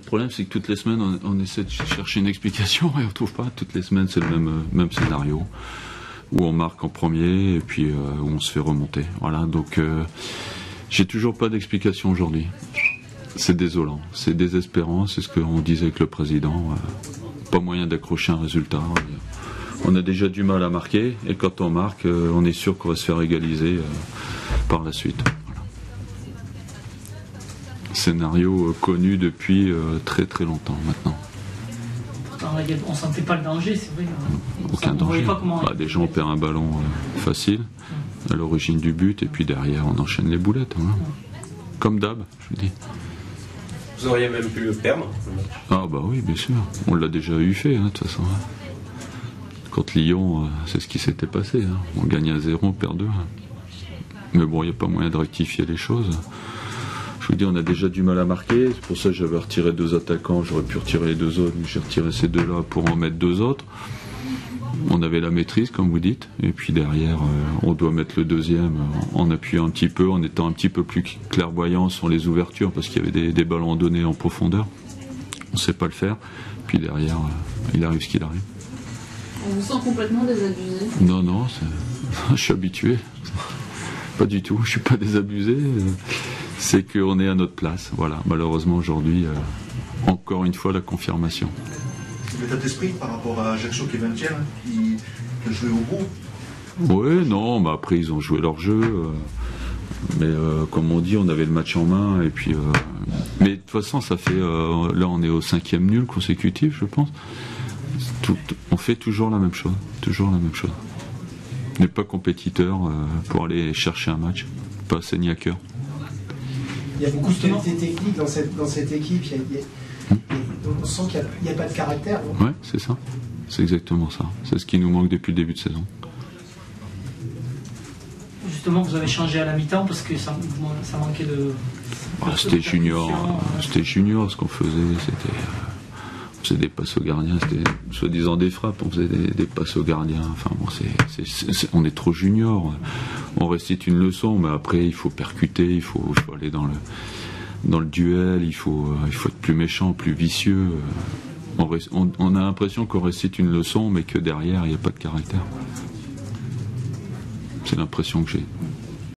Le problème, c'est que toutes les semaines, on essaie de chercher une explication et on ne trouve pas. Toutes les semaines, c'est le même scénario, où on marque en premier et puis où on se fait remonter. Voilà, donc j'ai toujours pas d'explication aujourd'hui. C'est désolant, c'est désespérant, c'est ce qu'on disait avec le président. Pas moyen d'accrocher un résultat. On a déjà du mal à marquer et quand on marque, on est sûr qu'on va se faire égaliser par la suite. Scénario connu depuis très très longtemps maintenant. On ne sentait pas le danger, c'est vrai. Aucun danger. Déjà on perd un ballon facile à l'origine du but et puis derrière on enchaîne les boulettes. Hein. Comme d'hab, je vous dis. Vous auriez même pu le perdre. Ah bah oui, bien sûr. On l'a déjà eu fait, de toute façon. Contre Lyon, c'est ce qui s'était passé. Hein. On gagne à 0, on perd 2. Mais bon, il n'y a pas moyen de rectifier les choses. Je vous dis, on a déjà du mal à marquer. C'est pour ça que j'avais retiré 2 attaquants. J'aurais pu retirer les 2 autres, mais j'ai retiré ces 2-là pour en mettre 2 autres. On avait la maîtrise, comme vous dites. Et puis derrière, on doit mettre le deuxième en appuyant un petit peu, en étant un petit peu plus clairvoyant sur les ouvertures, parce qu'il y avait des ballons donnés en profondeur. On ne sait pas le faire. Puis derrière, il arrive ce qu'il arrive. On vous sent complètement désabusé? Non, je suis habitué. Pas du tout, je suis pas désabusé. C'est qu'on est à notre place. Voilà, malheureusement aujourd'hui, encore une fois la confirmation. L'état d'esprit par rapport à Ajaccio qui est 20e, qui a joué au bout. Oui, non, mais après ils ont joué leur jeu. Mais comme on dit, on avait le match en main. Et puis, mais de toute façon, ça fait. Là, on est au 5e nul consécutif, je pense. On fait toujours la même chose. Toujours la même chose. On n'est pas compétiteur pour aller chercher un match. Pas saigner à cœur. Il y a beaucoup de qualités techniques dans cette équipe. On sent qu'il n'y a pas de caractère. Oui, c'est ça. C'est exactement ça. C'est ce qui nous manque depuis le début de saison. Justement, vous avez changé à la mi-temps parce que ça manquait de... C'était junior. C'était junior ce qu'on faisait. On faisait des passes au gardien. C'était soi-disant des frappes. On faisait des passes au gardien. Enfin bon, on est trop junior. On récite une leçon, mais après il faut percuter, il faut aller dans le duel, il faut être plus méchant, plus vicieux. On a l'impression qu'on récite une leçon, mais que derrière, il n'y a pas de caractère. C'est l'impression que j'ai.